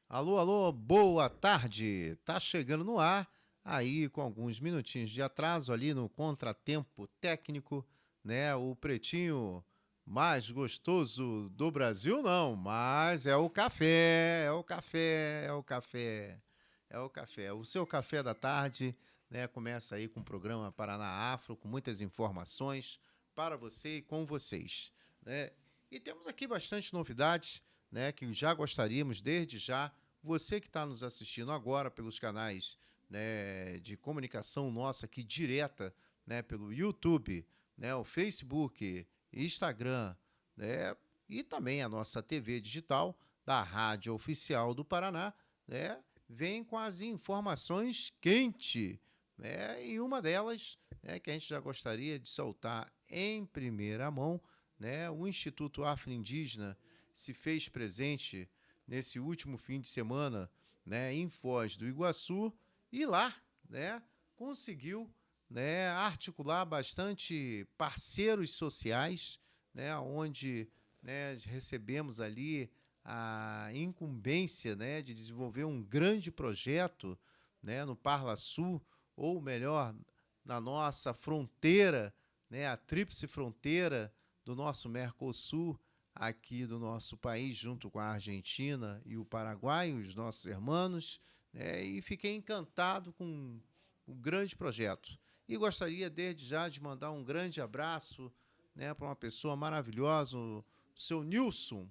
Alô, alô, boa tarde. Tá chegando no ar, aí com alguns minutinhos de atraso ali no contratempo técnico, né? O pretinho mais gostoso do Brasil não, mas é o café, é o café, é o café. É o café. O seu café da tarde, né? Começa aí com o programa Paraná Afro, com muitas informações para você e com vocês, né? E temos aqui bastante novidades, né, que já gostaríamos desde já, você que está nos assistindo agora pelos canais, né, de comunicação nossa aqui direta, né, pelo YouTube, né, o Facebook, Instagram, né, e também a nossa TV digital da Rádio Oficial do Paraná, né, vem com as informações quentes, né, e uma delas, né, que a gente já gostaria de soltar em primeira mão, né, o Instituto Afro-Indígena se fez presente nesse último fim de semana, né, em Foz do Iguaçu, e lá, né, conseguiu, né, articular bastante parceiros sociais, né, onde, né, recebemos ali a incumbência, né, de desenvolver um grande projeto, né, no Parla Sul, ou melhor, na nossa fronteira, né, a tríplice fronteira do nosso Mercosul, aqui do nosso país, junto com a Argentina e o Paraguai, os nossos irmãos, né, e fiquei encantado com o grande projeto. E gostaria, desde já, de mandar um grande abraço, né, para uma pessoa maravilhosa, o seu Nilson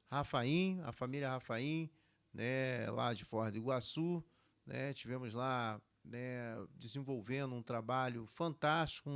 Rafaim, a família Rafaim, né, lá de Foz do Iguaçu. Né, tivemos lá, né, desenvolvendo um trabalho fantástico,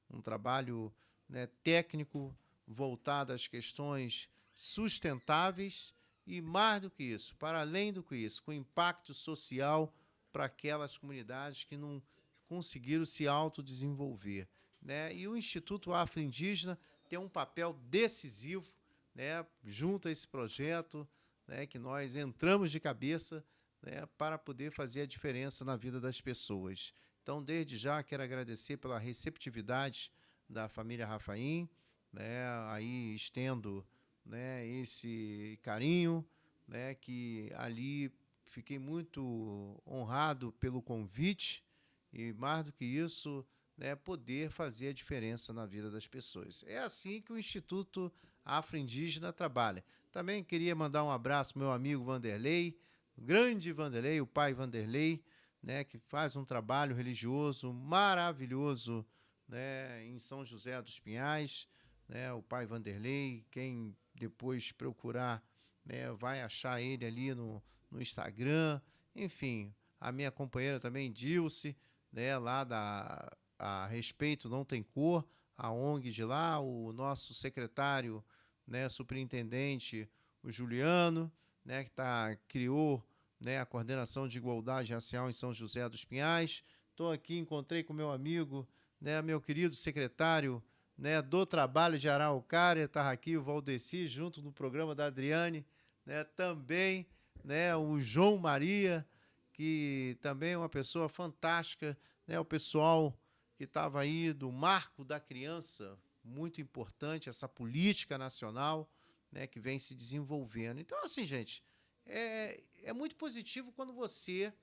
um trabalho, né, técnico, voltada às questões sustentáveis e, mais do que isso, para além do que isso, com impacto social para aquelas comunidades que não conseguiram se autodesenvolver. Né? E o Instituto Afro-Indígena tem um papel decisivo, né, junto a esse projeto, né, que nós entramos de cabeça, né, para poder fazer a diferença na vida das pessoas. Então, desde já, quero agradecer pela receptividade da família Rafaim, né, aí estendo, né, esse carinho, né, que ali fiquei muito honrado pelo convite e, mais do que isso, né, poder fazer a diferença na vida das pessoas. É assim que o Instituto Afro-Indígena trabalha. Também queria mandar um abraço ao meu amigo Vanderlei, o grande Vanderlei, o pai Vanderlei, né, que faz um trabalho religioso maravilhoso, né, em São José dos Pinhais, né, o pai Vanderlei. Quem depois procurar, né, vai achar ele ali no Instagram. Enfim, a minha companheira também, Dilce, né, lá a Respeito Não Tem Cor, a ONG de lá, o nosso secretário, né, superintendente, o Juliano, né, que criou, né, a coordenação de igualdade racial em São José dos Pinhais. Estou aqui, encontrei com meu amigo, né, meu querido secretário, né, do Trabalho de Araucária, está aqui o Valdeci, junto no programa da Adriane, né, também, né, o João Maria, que também é uma pessoa fantástica, né, o pessoal que estava aí do Marco da Criança, muito importante, essa política nacional, né, que vem se desenvolvendo. Então, assim, gente, é muito positivo quando você,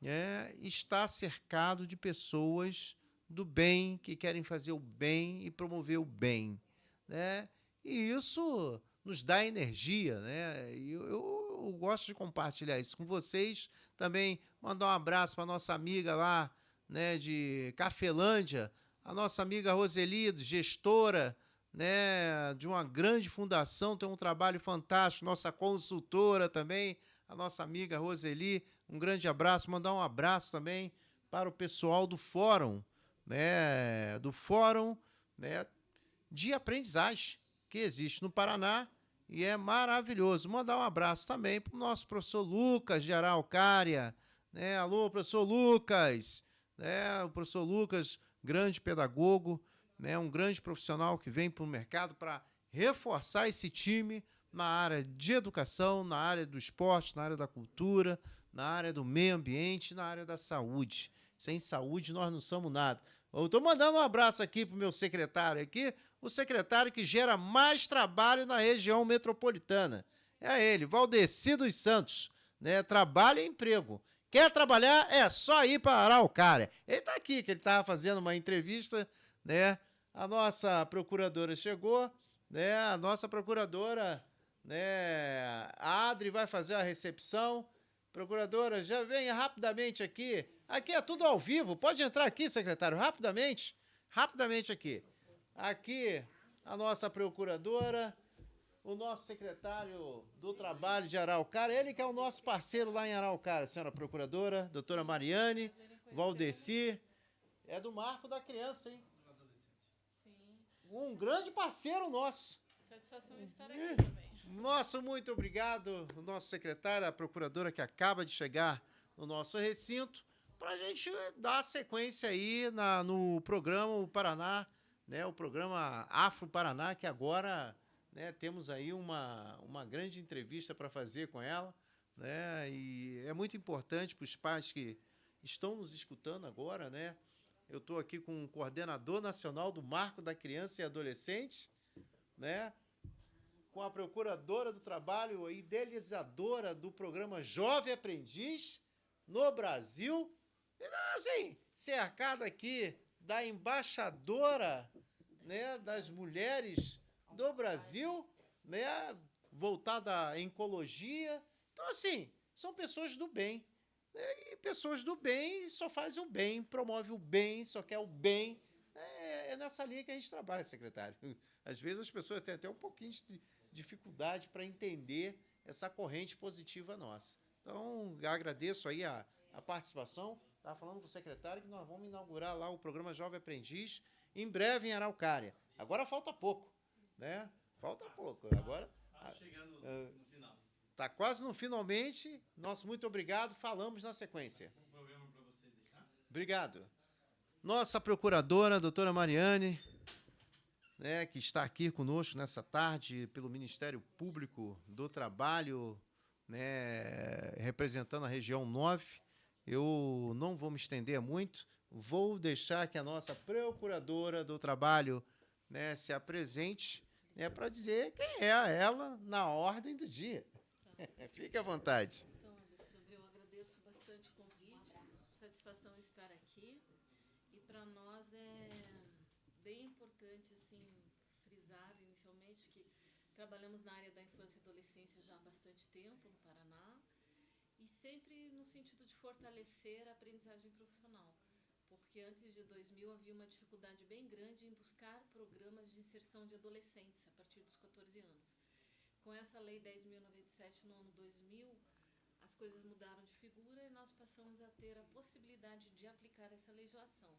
né, está cercado de pessoas do bem, que querem fazer o bem e promover o bem, né? E isso nos dá energia, né? E eu gosto de compartilhar isso com vocês. Também mandar um abraço para nossa amiga lá, né, de Cafelândia, a nossa amiga Roseli, gestora, né, de uma grande fundação, tem um trabalho fantástico, nossa consultora também, a nossa amiga Roseli, um grande abraço, mandar um abraço também para o pessoal do fórum, né, de aprendizagem que existe no Paraná e é maravilhoso. Mandar um abraço também para o nosso professor Lucas de Araucária, né? Alô, professor Lucas, né? O professor Lucas, grande pedagogo, né? Um grande profissional que vem para o mercado para reforçar esse time na área de educação, na área do esporte, na área da cultura, na área do meio ambiente, na área da saúde. Sem saúde nós não somos nada. Eu estou mandando um abraço aqui para o meu secretário aqui, o secretário que gera mais trabalho na região metropolitana. É ele, Valdeci dos Santos, né? Trabalho e emprego. Quer trabalhar? É só ir para Araucária. Ele está aqui, que ele estava fazendo uma entrevista, né? A nossa procuradora chegou, né? A nossa procuradora, né? A Adri vai fazer a recepção. Procuradora, já venha rapidamente aqui. Aqui é tudo ao vivo. Pode entrar aqui, secretário, rapidamente. Rapidamente aqui. Aqui, a nossa procuradora, o nosso secretário do Trabalho de Araucária, ele que é o nosso parceiro lá em Araucária, a senhora procuradora, doutora Mariane, Valdeci, é do Marco da Criança, hein? Um grande parceiro nosso. Satisfação estar aqui também. Nosso muito obrigado, o nosso secretário, a procuradora que acaba de chegar no nosso recinto, para a gente dar sequência aí no programa O Paraná, né, o programa Afro Paraná, que agora, né, temos aí uma grande entrevista para fazer com ela, né, e é muito importante para os pais que estão nos escutando agora, né. Eu estou aqui com o coordenador nacional do Marco da Criança e Adolescente, né, com a procuradora do trabalho e idealizadora do programa Jovem Aprendiz no Brasil, e assim, cercada aqui da embaixadora, né, das mulheres do Brasil, né, voltada à oncologia. Então, assim, são pessoas do bem. Né, e pessoas do bem só fazem o bem, promove o bem, só quer o bem. É nessa linha que a gente trabalha, secretário. Às vezes as pessoas têm até um pouquinho de dificuldade para entender essa corrente positiva nossa. Então, agradeço aí a participação. Estava falando com o secretário que nós vamos inaugurar lá o programa Jovem Aprendiz em breve em Araucária. Agora falta pouco, né? Falta pouco. Agora está chegando no final. Está quase no finalmente. Nosso muito obrigado. Falamos na sequência. Um programa para vocês aí, tá? Obrigado. Nossa procuradora, doutora Mariane, né, que está aqui conosco nessa tarde pelo Ministério Público do Trabalho, né, representando a região 9. Eu não vou me estender muito, vou deixar que a nossa procuradora do Trabalho, né, se apresente, né, para dizer quem é ela na ordem do dia. Fique à vontade. Então, Alexandre, eu agradeço bastante o convite, satisfação estar aqui. E para nós é bem importante assim frisar inicialmente que trabalhamos na área da infância e adolescência já há bastante tempo no Paraná e sempre no sentido de fortalecer a aprendizagem profissional, porque antes de 2000 havia uma dificuldade bem grande em buscar programas de inserção de adolescentes a partir dos 14 anos. Com essa lei 10.097 no ano 2000, as coisas mudaram de figura e nós passamos a ter a possibilidade de aplicar essa legislação.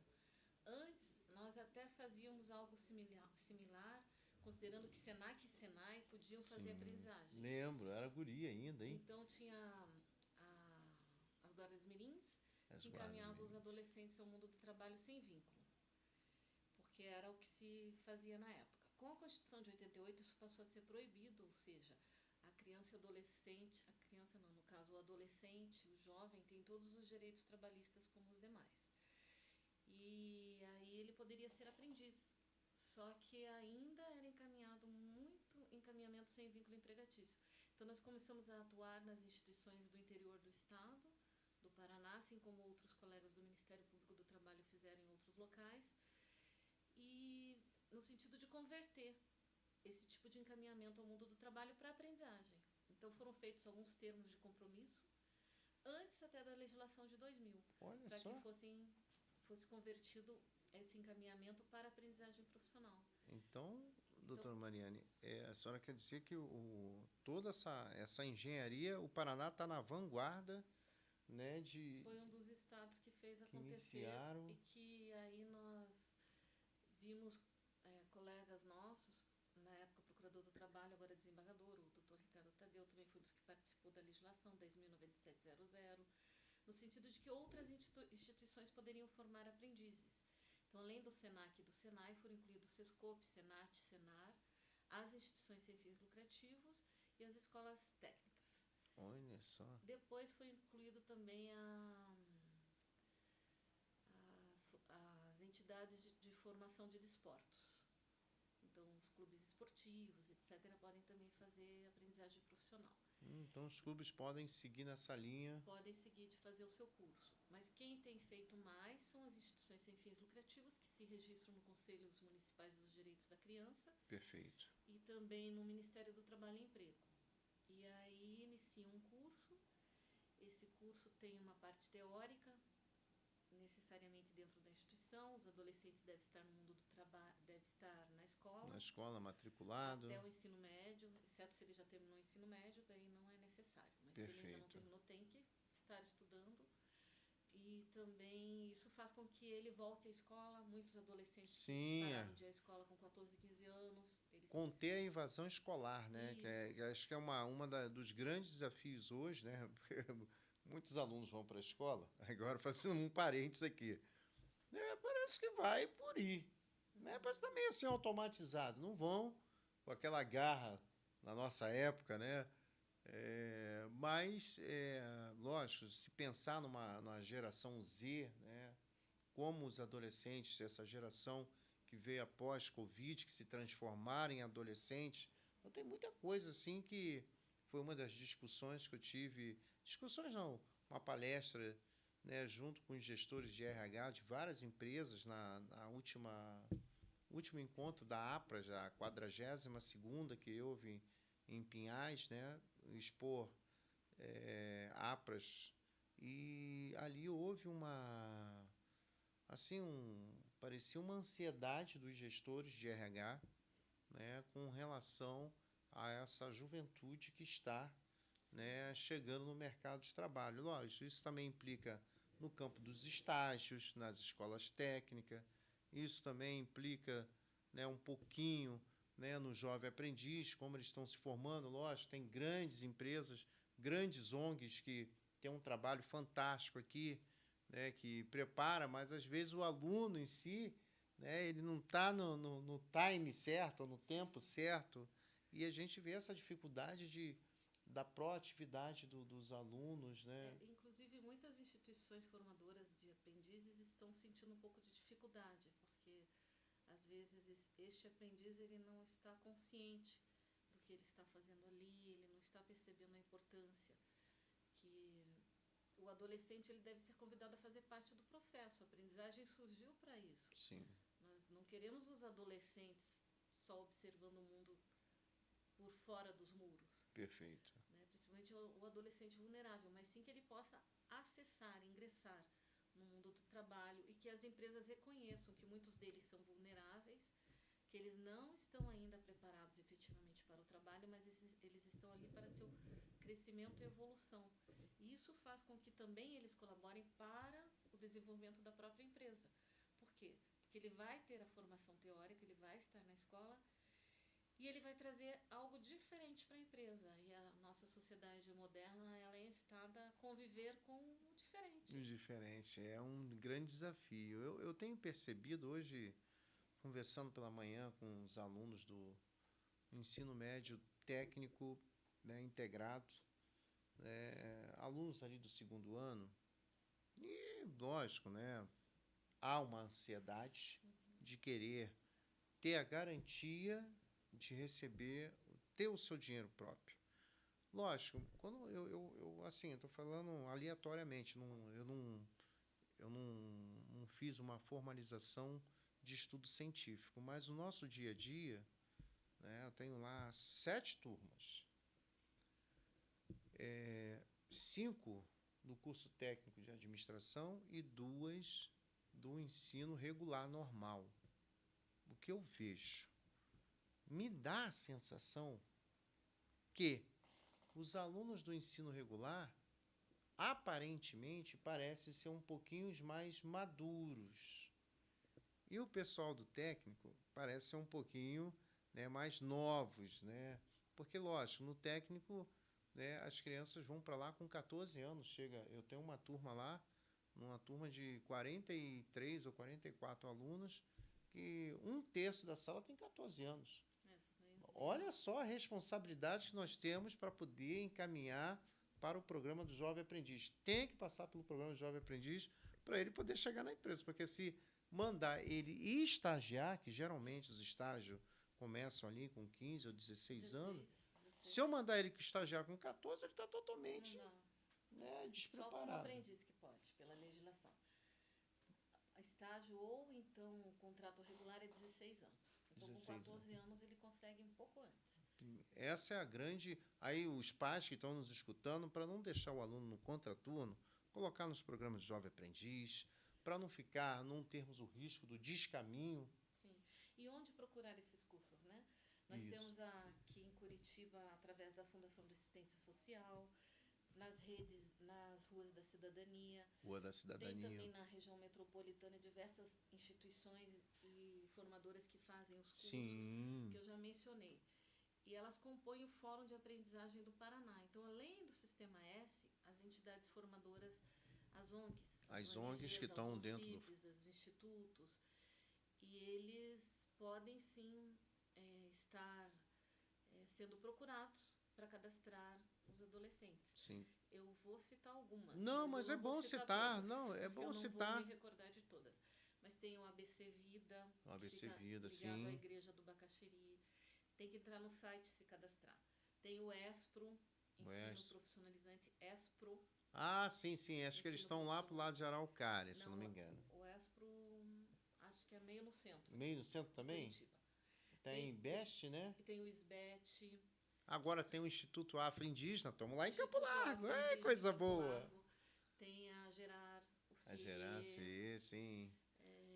Antes, nós até fazíamos algo similar, considerando que Senac e Senai podiam fazer aprendizagem. Lembro, era guria ainda, hein? Então, tinha as guardas mirins, que encaminhavam os adolescentes ao mundo do trabalho sem vínculo, porque era o que se fazia na época. Com a Constituição de 88, isso passou a ser proibido, ou seja, a criança e o adolescente, a criança não, no caso o adolescente, o jovem, tem todos os direitos trabalhistas como os demais. E aí ele poderia ser aprendiz, só que ainda era encaminhamento sem vínculo empregatício. Então nós começamos a atuar nas instituições do interior do estado, do Paraná, assim como outros colegas do Ministério Público do Trabalho fizeram em outros locais, e no sentido de converter esse tipo de encaminhamento ao mundo do trabalho para aprendizagem. Então foram feitos alguns termos de compromisso, antes até da legislação de 2000, para que fosse convertido esse encaminhamento para aprendizagem profissional. Então, doutora Mariane, a senhora quer dizer que toda essa engenharia, o Paraná está na vanguarda, né, Foi um dos estados que fez acontecer e que aí nós vimos colegas nossos, na época procurador do trabalho, agora desembargador, o doutor Ricardo Tadeu também foi dos que participou da legislação 10.097/00, no sentido de que outras instituições poderiam formar aprendizes. Então, além do Senac e do Senai, foram incluídos o Sescop, Senat, Senar, as instituições sem fins lucrativos e as escolas técnicas. Olha só. Depois foi incluído também as entidades de formação de desportos. Então, os clubes esportivos, etc. etc., podem também fazer aprendizagem profissional. Então, os clubes podem seguir nessa linha. Podem seguir de fazer o seu curso. Mas quem tem feito mais são as instituições sem fins lucrativos, que se registram no Conselhos Municipais dos Direitos da Criança Perfeito. e também no Ministério do Trabalho e Emprego. E aí iniciam um curso. Esse curso tem uma parte teórica, necessariamente dentro da instituição. Os adolescentes devem estar no mundo do trabalho, devem estar na escola. Na escola, matriculado. Até o ensino médio, exceto se ele já terminou o ensino médio, daí não é necessário. Mas se ele ainda não terminou, tem que estar estudando. E também isso faz com que ele volte à escola. Muitos adolescentes pararam de ir à escola com 14, 15 anos. Conter a invasão escolar, né? Que acho que é dos grandes desafios hoje, né? Muitos alunos vão para a escola, agora fazendo um parênteses aqui. Parece que vai por ir. Né? Parece também assim automatizado. Não vão com aquela garra na nossa época, né? Mas, lógico, se pensar numa geração Z, né? Como os adolescentes, essa geração que veio após Covid, que se transformaram em adolescentes, então, tem muita coisa assim que foi uma das discussões que eu tive. Discussões não, uma palestra, né, junto com os gestores de RH de várias empresas na último encontro da APRAS, a 42ª que houve em Pinhais, né, expor APRAS, e ali houve parecia uma ansiedade dos gestores de RH, né, com relação a essa juventude que está, né, chegando no mercado de trabalho. Lógico, isso também implica no campo dos estágios, nas escolas técnicas, isso também implica, né, um pouquinho, né, no jovem aprendiz, como eles estão se formando. Lógico, tem grandes empresas, grandes ONGs que têm um trabalho fantástico aqui, né, que prepara, mas às vezes o aluno em si, né, ele não está no time certo, no tempo certo, e a gente vê essa dificuldade da proatividade dos alunos, né? Inclusive, muitas instituições formadoras de aprendizes estão sentindo um pouco de dificuldade, porque às vezes este aprendiz ele não está consciente do que ele está fazendo ali, ele não está percebendo a importância que o adolescente ele deve ser convidado a fazer parte do processo. A aprendizagem surgiu para isso. Sim. Nós não queremos os adolescentes só observando o mundo por fora dos muros. Perfeito. Né? Principalmente o adolescente vulnerável, mas sim que ele possa acessar, ingressar no mundo do trabalho e que as empresas reconheçam que muitos deles são vulneráveis, que eles não estão ainda preparados efetivamente para o trabalho, mas eles estão ali para seu crescimento e evolução. E isso faz com que também eles colaborem para o desenvolvimento da própria empresa. Por quê? Porque ele vai ter a formação teórica, ele vai estar na escola e ele vai trazer algo diferente para a empresa. E a nossa sociedade moderna, ela está a conviver com o diferente. O diferente é um grande desafio. Eu tenho percebido hoje, conversando pela manhã com os alunos do ensino médio técnico, né, integrado, alunos ali do 2º ano, e lógico, né, há uma ansiedade de querer ter a garantia de receber, ter o seu dinheiro próprio. Lógico, quando eu assim, estou falando aleatoriamente, eu não fiz uma formalização de estudo científico, mas no nosso dia a dia, né, eu tenho lá 7 turmas, 5 do curso técnico de administração e 2 do ensino regular normal. O que eu vejo me dá a sensação que os alunos do ensino regular aparentemente parecem ser um pouquinho mais maduros. E o pessoal do técnico parece ser um pouquinho, né, mais novos, né? Porque, lógico, no técnico, né, as crianças vão para lá com 14 anos. Eu tenho uma turma lá, uma turma de 43 ou 44 alunos, que 1/3 da sala tem 14 anos. Olha só a responsabilidade que nós temos para poder encaminhar para o programa do Jovem Aprendiz. Tem que passar pelo programa do Jovem Aprendiz para ele poder chegar na empresa, porque se mandar ele estagiar, que geralmente os estágios começam ali com 15 ou 16 anos. 16. Se eu mandar ele estagiar com 14, ele está totalmente, Não. né, Só como despreparado. aprendiz que pode, pela legislação. Estágio ou então o contrato regular é 16 anos. Então, 16 com 14 anos, ele consegue um pouco antes. Essa é a grande... Aí os pais que estão nos escutando, para não deixar o aluno no contraturno, colocar nos programas de jovem aprendiz, para não ficar, não termos o risco do descaminho. Sim. E onde procurar esses cursos, né? Nós Isso. temos aqui em Curitiba, através da Fundação de Assistência Social, nas redes, nas ruas da cidadania. Rua da Tem Cidadania. também na região metropolitana diversas instituições e formadoras que fazem os cursos Sim. que eu já mencionei. E elas compõem o Fórum de Aprendizagem do Paraná. Então, além do Sistema S, as entidades formadoras, as ONGs, As ONGs que estão os dentro do... OCIPs, os institutos, e eles podem sim estar sendo procurados para cadastrar os adolescentes. Sim. Eu vou citar algumas. Não, mas eu é não vou bom citar citar. todas, Não, é porque bom eu não citar. vou me recordar de todas. Mas tem o ABC Vida. O ABC que fica Vida, ligado sim. à Igreja do Bacaxiri. Tem que entrar no site e se cadastrar. Tem o ESPRO, Ensino Profissionalizante, ESPRO. Ah, sim, sim. Acho que eles Ensino estão lá pro lado de Araucária, se Não, não me engano. O ESPRO, acho que é meio no centro. Meio no centro também? Curitiba. Tem BEST, né? E tem o SBET. Agora tem o Instituto Afro-Indígena. Estamos lá em Campo Instituto Largo. É Afro-Indígena coisa Campo boa. Largo. Tem a Gerar, o A Gerar, sim.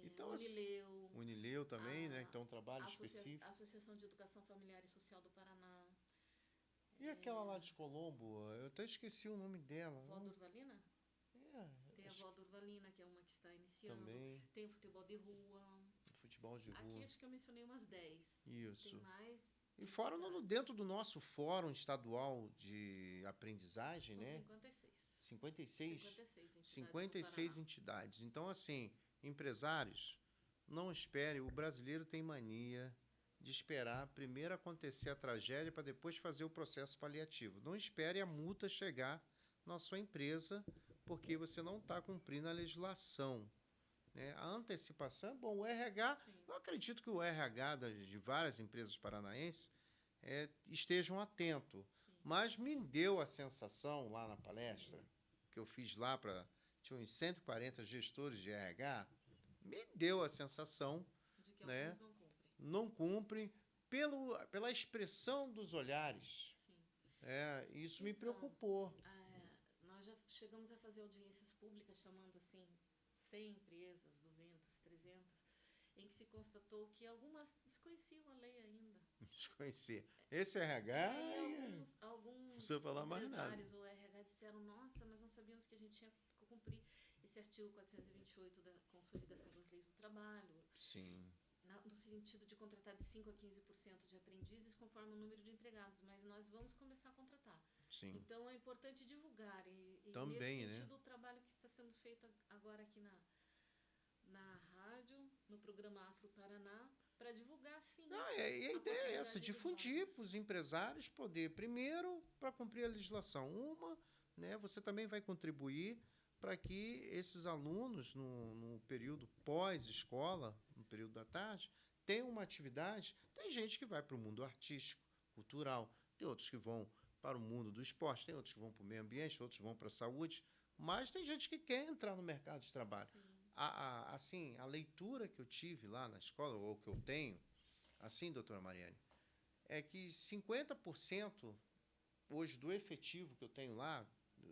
Então, Unileu. Unileu também, né? Então, um trabalho A específico. Associação de Educação Familiar e Social do Paraná. E aquela lá de Colombo? Eu até esqueci o nome dela. Vó Durvalina? Tem a acho Vó Durvalina, que é uma que está iniciando. também. Tem o futebol de rua. Futebol de rua. Aqui acho que eu mencionei umas 10. Isso. Tem mais. E fora dentro do nosso fórum estadual de aprendizagem, São né? 56. 56? 56 entidades. Então, assim, empresários, não espere. O brasileiro tem mania de esperar primeiro acontecer a tragédia para depois fazer o processo paliativo. Não espere a multa chegar na sua empresa porque você não está cumprindo a legislação, né? A antecipação é bom. O RH, Sim. eu acredito que o RH de várias empresas paranaenses estejam atentos. Mas me deu a sensação lá na palestra, que eu fiz lá para... Tinha uns 140 gestores de RH, me deu a sensação, de que né, alguns não cumprem. não cumprem pela expressão dos olhares. Sim. Isso me Então, preocupou. Nós já chegamos a fazer audiências públicas chamando assim 100 empresas, 200, 300, em que se constatou que algumas desconheciam a lei ainda. Desconhecer. Esse RH... Alguns não precisa falar mais nada. empresários ou RH disseram, nossa, mas não sabíamos que a gente tinha que cumprir esse artigo 428 da Consolidação das Leis do Trabalho. Sim. No sentido de contratar de 5% a 15% de aprendizes conforme o número de empregados, mas nós vamos começar a contratar. Sim. Então, é importante divulgar. E também, nesse né? sentido, o trabalho que está sendo feito agora aqui na rádio, no programa Afro Paraná, para divulgar, sim. Não, e a ideia é essa, difundir para os empresários poder, primeiro, para cumprir a legislação. Né, você também vai contribuir para que esses alunos, no período pós-escola, no período da tarde, tenham uma atividade. Tem gente que vai para o mundo artístico, cultural, tem outros que vão para o mundo do esporte, tem outros que vão para o meio ambiente, outros vão para a saúde, mas tem gente que quer entrar no mercado de trabalho. Assim, a leitura que eu tive lá na escola, ou que eu tenho, assim, doutora Mariane, é que 50% hoje do efetivo que eu tenho lá,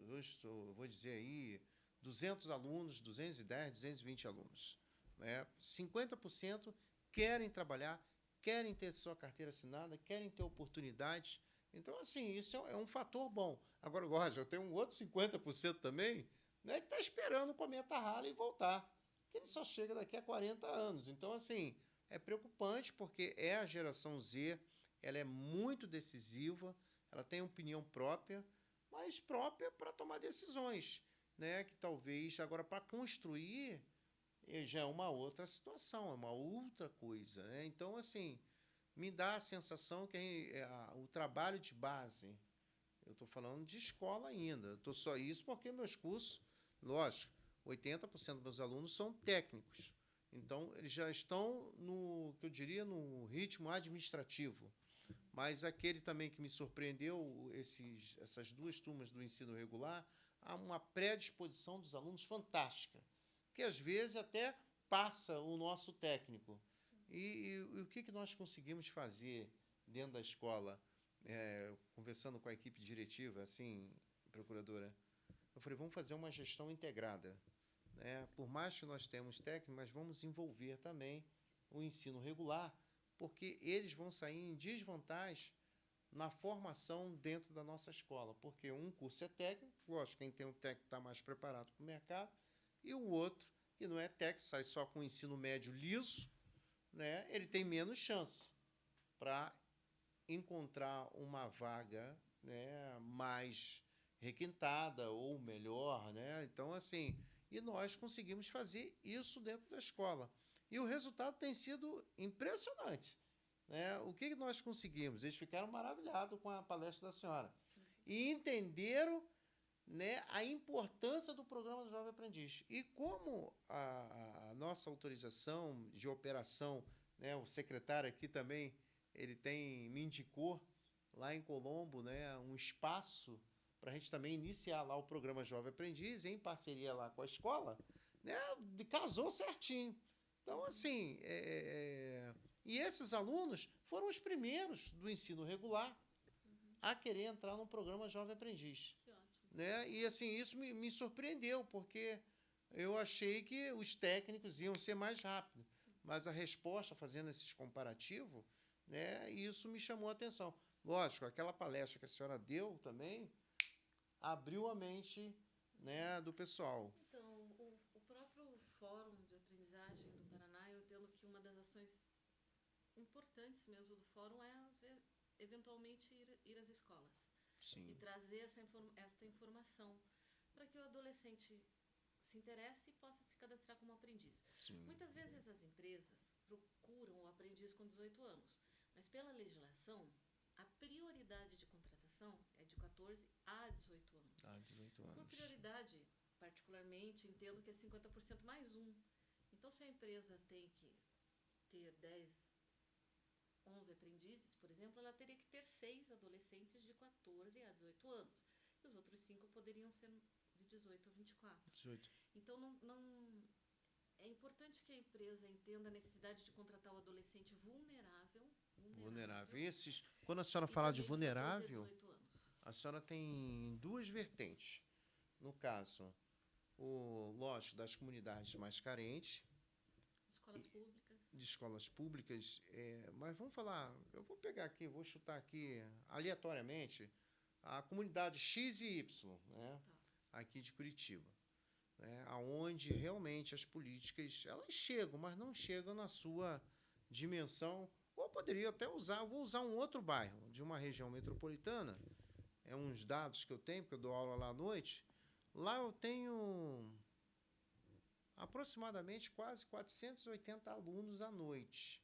hoje vou dizer aí, 200 alunos, 210, 220 alunos, né? 50% querem trabalhar, querem ter sua carteira assinada, querem ter oportunidades. Então, assim, isso é um fator bom. Agora, Roger, eu tenho um outro 50% também, né, que está esperando o cometa Halley voltar, que ele só chega daqui a 40 anos. Então, assim, é preocupante porque é a geração Z, ela é muito decisiva, ela tem opinião própria, mas própria para tomar decisões, né, que talvez agora para construir já é uma outra situação, é uma outra coisa, né? Então, assim, me dá a sensação que o trabalho de base, eu estou falando de escola ainda, estou só isso porque meus cursos, lógico, 80% dos meus alunos são técnicos. Então, eles já estão no, que eu diria, no ritmo administrativo. Mas aquele também que me surpreendeu, essas duas turmas do ensino regular, há uma predisposição dos alunos fantástica, que às vezes até passa o nosso técnico. E o que nós conseguimos fazer dentro da escola, conversando com a equipe diretiva, assim, procuradora? Eu falei, vamos fazer uma gestão integrada. Por mais que nós temos técnico, mas vamos envolver também o ensino regular, porque eles vão sair em desvantagem na formação dentro da nossa escola, porque um curso é técnico, lógico, quem tem um técnico está mais preparado para o mercado, e o outro, que não é técnico, sai só com o ensino médio liso, ele tem menos chance para encontrar uma vaga mais requintada ou melhor. Então, assim, e nós conseguimos fazer isso dentro da escola. E o resultado tem sido impressionante. O que nós conseguimos? Eles ficaram maravilhados com a palestra da senhora. E entenderam a importância do programa do Jovem Aprendiz. E como a nossa autorização de operação, o secretário aqui também, ele me indicou lá em Colombo, um espaço para a gente também iniciar lá o programa Jovem Aprendiz, em parceria lá com a escola, casou certinho. Então, assim, e esses alunos foram os primeiros do ensino regular a querer entrar no programa Jovem Aprendiz. Que ótimo. E, assim, isso me surpreendeu, porque eu achei que os técnicos iam ser mais rápidos, mas a resposta, fazendo esses comparativos, isso me chamou a atenção. Lógico, aquela palestra que a senhora deu também abriu a mente do pessoal. Então, o próprio Fórum de Aprendizagem do Paraná, eu entendo que uma das ações importantes mesmo do Fórum é, às vezes, eventualmente, ir às escolas. Sim. E trazer esta informação para que o adolescente se interesse e possa se cadastrar como aprendiz. Sim. Muitas vezes as empresas procuram o aprendiz com 18 anos, mas pela legislação, a prioridade de contratação é de 14 a 18 anos. Ah, 18 anos. Por prioridade, particularmente, entendo que é 50% mais um. Então, se a empresa tem que ter 10, 11 aprendizes, por exemplo, ela teria que ter 6 adolescentes de 14 a 18 anos. E os outros 5 poderiam ser de 18 a 24. 18. Então, é importante que a empresa entenda a necessidade de contratar o adolescente vulnerável. Quando a senhora fala de vulnerável, 14 a 18 anos. a senhora tem duas vertentes. No caso, lógico, das comunidades mais carentes, Escolas públicas. de escolas públicas, mas vamos falar, eu vou pegar aqui, vou chutar aqui aleatoriamente, a comunidade X e Y, aqui de Curitiba, onde realmente as políticas, elas chegam, mas não chegam na sua dimensão, ou poderia até vou usar um outro bairro, de uma região metropolitana, uns dados que eu tenho, porque eu dou aula lá à noite, lá eu tenho aproximadamente quase 480 alunos à noite.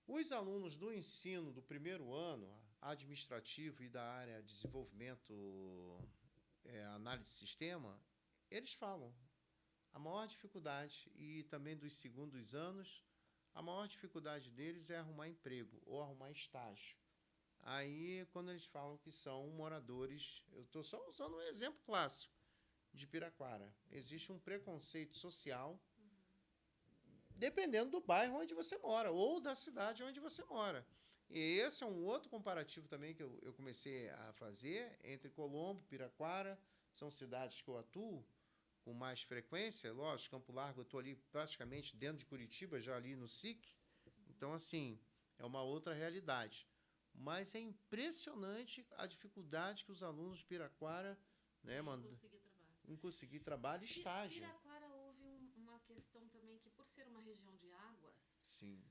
Os alunos do ensino do primeiro ano, administrativo e da área de desenvolvimento, análise de sistema, eles falam a maior dificuldade, e também dos segundos anos, a maior dificuldade deles é arrumar emprego ou arrumar estágio. Aí, quando eles falam que são moradores, eu estou só usando um exemplo clássico de Piraquara. Existe um preconceito social, dependendo do bairro onde você mora, ou da cidade onde você mora. E esse é um outro comparativo também que eu comecei a fazer entre Colombo e Piraquara. São cidades que eu atuo com mais frequência. Lógico, Campo Largo, eu estou ali praticamente dentro de Curitiba, já ali no SIC. Então, assim, é uma outra realidade. Mas é impressionante a dificuldade que os alunos de Piraquara em conseguir trabalho e estágio. Em Piraquara houve uma questão também que, por ser uma região de águas, sim,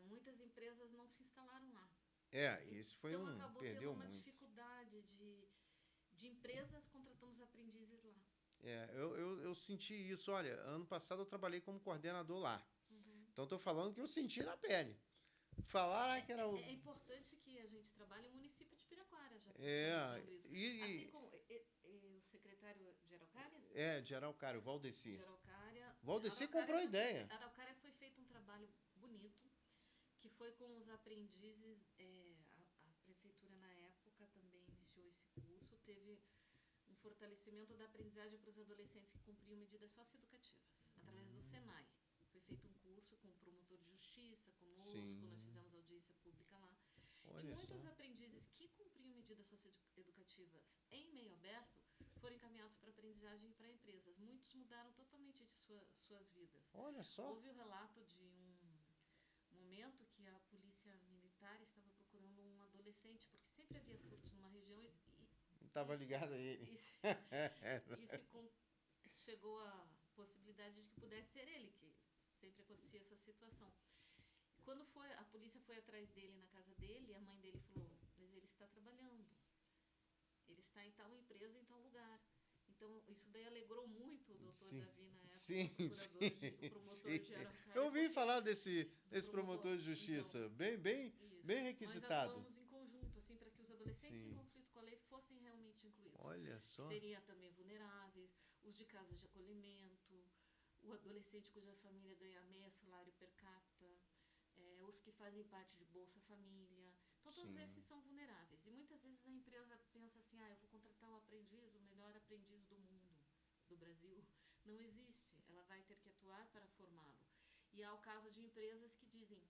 muitas empresas não se instalaram lá. Esse foi então acabou perdeu tendo uma muito. dificuldade de empresas contratando os aprendizes lá. Eu senti isso. Olha, ano passado eu trabalhei como coordenador lá. Então estou falando que eu senti na pele. Falar que era o... É importante que a gente trabalhe no município de Piraquara, já e, assim como o secretário de Araucária? De Araucária, o Valdeci. De Araucária, Valdeci comprou a ideia. Araucária foi feito um trabalho bonito, que foi com os aprendizes. A prefeitura, na época, também iniciou esse curso. Teve um fortalecimento da aprendizagem para os adolescentes que cumpriam medidas socioeducativas, através do Senai. Foi feito um curso com o promotor de justiça, conosco, Sim. nós fizemos audiência pública lá. Olha E muitos só. aprendizes que cumpriam medidas socioeducativas em meio aberto foram encaminhados para aprendizagem para empresas. Muitos mudaram totalmente de suas vidas. Olha só. Houve o relato de um momento que a polícia militar estava procurando um adolescente, porque sempre havia furtos numa região Estava ligado a ele. Chegou a possibilidade de que pudesse ser ele, que sempre acontecia essa situação. Quando a polícia foi atrás dele na casa dele, a mãe dele falou, mas ele está trabalhando, ele está em tal empresa, em tal lugar. Então, isso daí alegrou muito o doutor Davi na época, Sim, o promotor de Araucária. Eu ouvi falar desse promotor de justiça, então, bem requisitado. Nós atuamos em conjunto, assim, para que os adolescentes em conflito com a lei fossem realmente incluídos. Olha só. Seriam também vulneráveis, os de casas de acolhimento, o adolescente cuja família ganha meia salário per capita, os que fazem parte de Bolsa Família. Então, todos esses são vulneráveis. E muitas vezes a empresa pensa assim, eu vou contratar um aprendiz, o melhor aprendiz do mundo, do Brasil. Não existe. Ela vai ter que atuar para formá-lo. E há o caso de empresas que dizem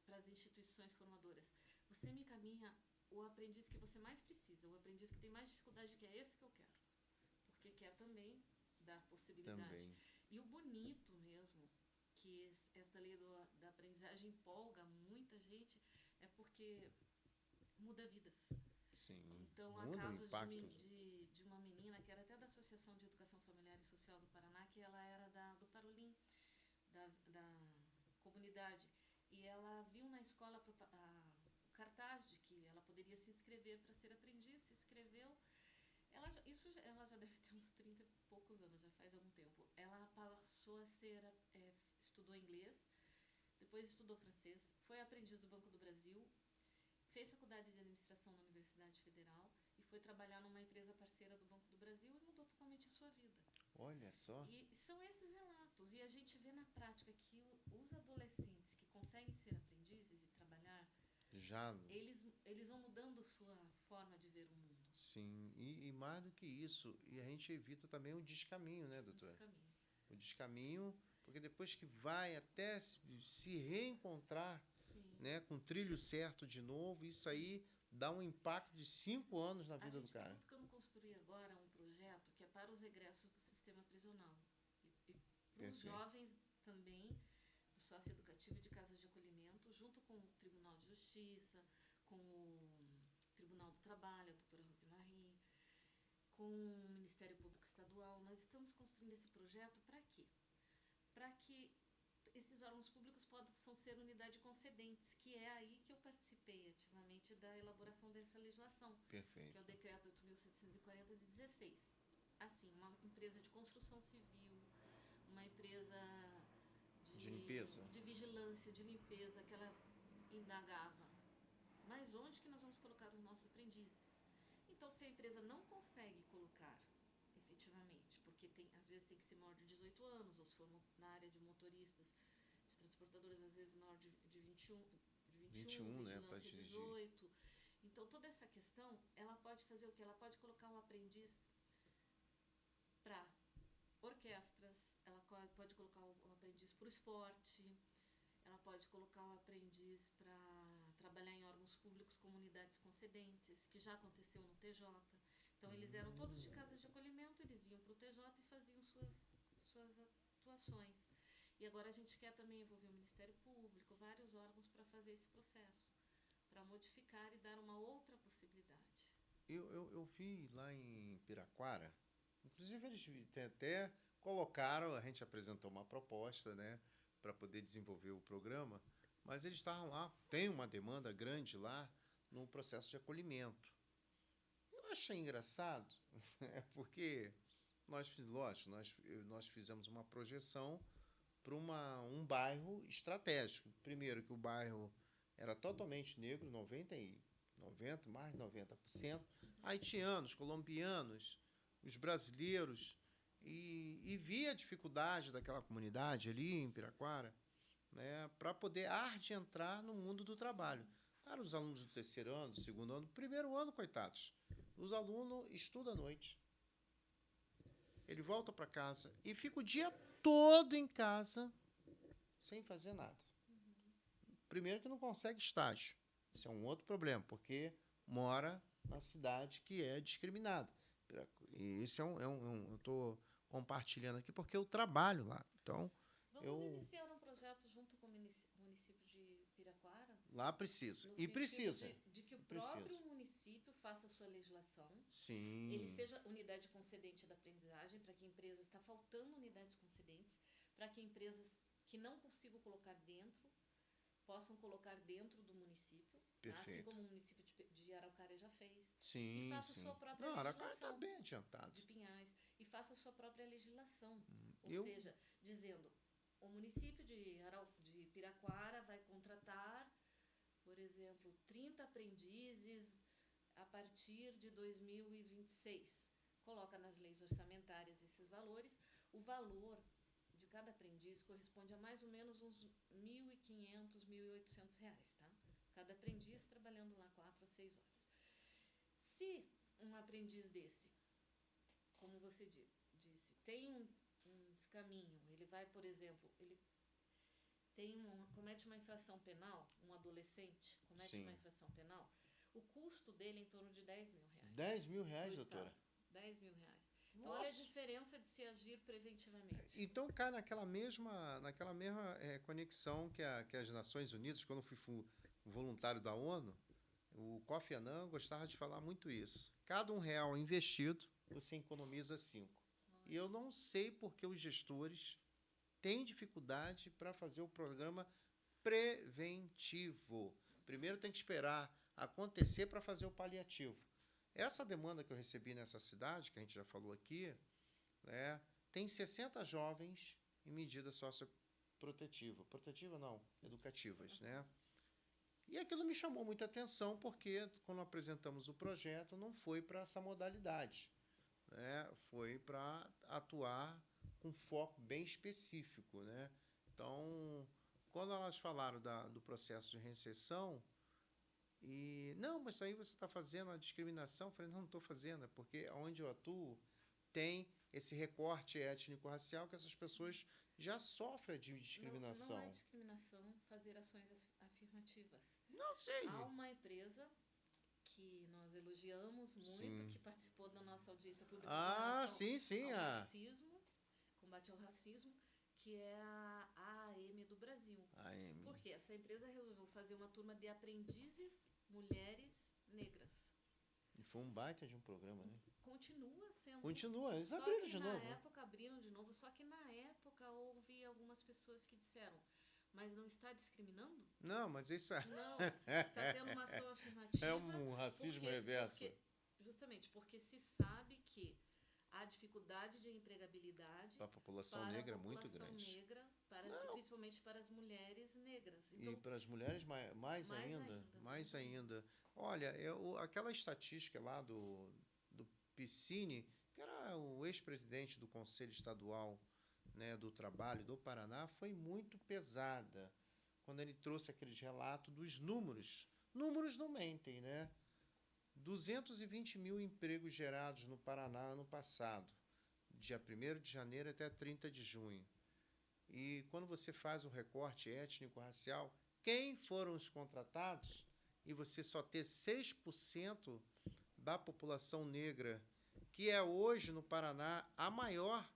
para as instituições formadoras, você me encaminha o aprendiz que você mais precisa, o aprendiz que tem mais dificuldade, que é esse que eu quero. Porque quer também dar possibilidade. Também. E o bonito mesmo, que esta lei da aprendizagem empolga muita gente, é porque muda vidas. Sim. Então, há casos de uma menina que era até da Associação de Educação Familiar e Social do Paraná, que ela era do Parolim, da comunidade, e ela viu na escola o cartaz de que ela poderia se inscrever para ser aprendiz, se inscreveu. Ela já deve ter uns 30 e poucos anos, já faz algum tempo. Ela passou a estudou inglês, depois estudou francês, foi aprendiz do Banco do Brasil, fez faculdade de administração na Universidade Federal e foi trabalhar numa empresa parceira do Banco do Brasil e mudou totalmente a sua vida. Olha só. E são esses relatos. E a gente vê na prática que os adolescentes que conseguem ser aprendizes e trabalhar, eles vão mudando sua forma de ver o mundo. Sim, e mais do que isso, e a gente evita também o descaminho, né, doutora? O descaminho, porque depois que vai até se reencontrar, né, com o trilho certo de novo, isso aí dá um impacto de 5 anos na vida do cara. A gente está buscando construir agora um projeto que é para os egressos do sistema prisional. E para os jovens também, do socioeducativo e de casas de acolhimento, junto com o Tribunal de Justiça, com o Tribunal do Trabalho, a doutora Rosemary, com o Ministério Público Estadual. Nós estamos construindo esse projeto para quê? Para que esses órgãos públicos possam ser unidade concedentes, que é aí que eu participei ativamente da elaboração dessa legislação. Perfeito. Que é o decreto 8.740 de 16. Assim, uma empresa de construção civil, uma empresa de limpeza, de vigilância, de limpeza, que ela indagava. Mas onde que nós vamos colocar os nossos aprendizes? Então, se a empresa não consegue colocar efetivamente, porque às vezes tem que ser maior de 18 anos, ou se for na área de motoristas, de transportadores, às vezes maior de 21, né, para vigilância 18. Então, toda essa questão, ela pode fazer o quê? Ela pode colocar um aprendiz para orquestras, ela pode colocar um aprendiz para o esporte, ela pode colocar um aprendiz para trabalhar em órgãos públicos, comunidades concedentes, que já aconteceu no TJ. Então, eles eram todos de casas de acolhimento, eles iam para o TJ e faziam suas atuações. E agora a gente quer também envolver o Ministério Público, vários órgãos para fazer esse processo, para modificar e dar uma outra possibilidade. Eu vi lá em Piraquara, inclusive eles até colocaram, a gente apresentou uma proposta, né, para poder desenvolver o programa, mas eles estavam lá, tem uma demanda grande lá no processo de acolhimento. Eu achei engraçado, porque nós fizemos uma projeção para um bairro estratégico. Primeiro que o bairro era totalmente negro, mais de 90%, haitianos, colombianos, os brasileiros, e vi a dificuldade daquela comunidade ali em Piraquara, né, para poder entrar no mundo do trabalho. Para os alunos do terceiro ano, do segundo ano, primeiro ano, coitados, os alunos estudam à noite. Ele volta para casa e fica o dia todo em casa sem fazer nada. Primeiro que não consegue estágio. Isso é um outro problema, porque mora na cidade que é discriminada. E isso eu estou compartilhando aqui porque eu trabalho lá. Então, Vamos iniciar um projeto junto com o município de Piraquara? Lá precisa. No E precisa. de que o Precisa. próprio município faça a sua legislação. Sim. Ele seja unidade concedente da aprendizagem, para que empresas, está faltando unidades concedentes, para que empresas que não consigam colocar dentro, possam colocar dentro do município, tá? Assim como o município de Araucária já fez. Sim, e faça sim. sua própria Não, Araucária legislação. está bem adiantado. De Pinhais. E faça a sua própria legislação. Eu- Ou seja, dizendo, o município de Piraquara vai contratar, por exemplo, 30 aprendizes a partir de 2026. Coloca nas leis orçamentárias esses valores. O valor de cada aprendiz corresponde a mais ou menos uns R$ 1.500, R$ 1.800, tá? Cada aprendiz trabalhando lá 4 a 6 horas. Se um aprendiz desse, como você disse, tem um descaminho, ele vai, por exemplo, ele comete uma infração penal, um adolescente comete Sim. uma infração penal, o custo dele é em torno de R$ 10.000. 10 mil reais, do doutora? Estado. R$ 10.000. Então, olha a Nossa. diferença de se agir preventivamente. Então cai naquela mesma conexão que as Nações Unidas, quando eu fui voluntário da ONU, o Kofi Annan gostava de falar muito isso. Cada R$1 investido, você economiza 5. E eu não sei por que os gestores têm dificuldade para fazer o programa preventivo. Primeiro tem que esperar acontecer para fazer o paliativo. Essa demanda que eu recebi nessa cidade, que a gente já falou aqui, né, tem 60 jovens em medida socioprotetiva. Protetiva não, educativas, né? E aquilo me chamou muita atenção, porque quando apresentamos o projeto, não foi para essa modalidade, né? Foi para atuar com foco bem específico, né? Então, quando elas falaram do processo de reinserção, não, mas isso aí você está fazendo a discriminação, eu falei, não estou fazendo, é porque onde eu atuo tem esse recorte étnico-racial que essas pessoas já sofrem de discriminação. Não é discriminação fazer ações afirmativas. Não sei. Há uma empresa que nós elogiamos muito, Sim. que participou da nossa audiência pública Sim. ao racismo, combate ao racismo, que é a AAM do Brasil. AM. Porque essa empresa resolveu fazer uma turma de aprendizes mulheres negras. E foi um baita de um programa, né? Continua sendo. Continua, eles só abriram que de na novo. época abriram de novo, só que na época houve algumas pessoas que disseram, mas não está discriminando? Não, mas isso é... Não, está tendo uma ação afirmativa. É um racismo reverso. Justamente porque se sabe que há dificuldade de empregabilidade Para a população para negra a é muito população grande. negra, principalmente para as mulheres negras. E para as mulheres mais ainda. Olha, aquela estatística lá do Piscine, que era o ex-presidente do Conselho Estadual, né, do Trabalho do Paraná, foi muito pesada quando ele trouxe aqueles relatos dos números. Números não mentem, né? 220 mil empregos gerados no Paraná ano passado, dia 1º de janeiro até 30 de junho. E quando você faz o recorte étnico-racial, quem foram os contratados, e você só ter 6% da população negra, que é hoje no Paraná a maior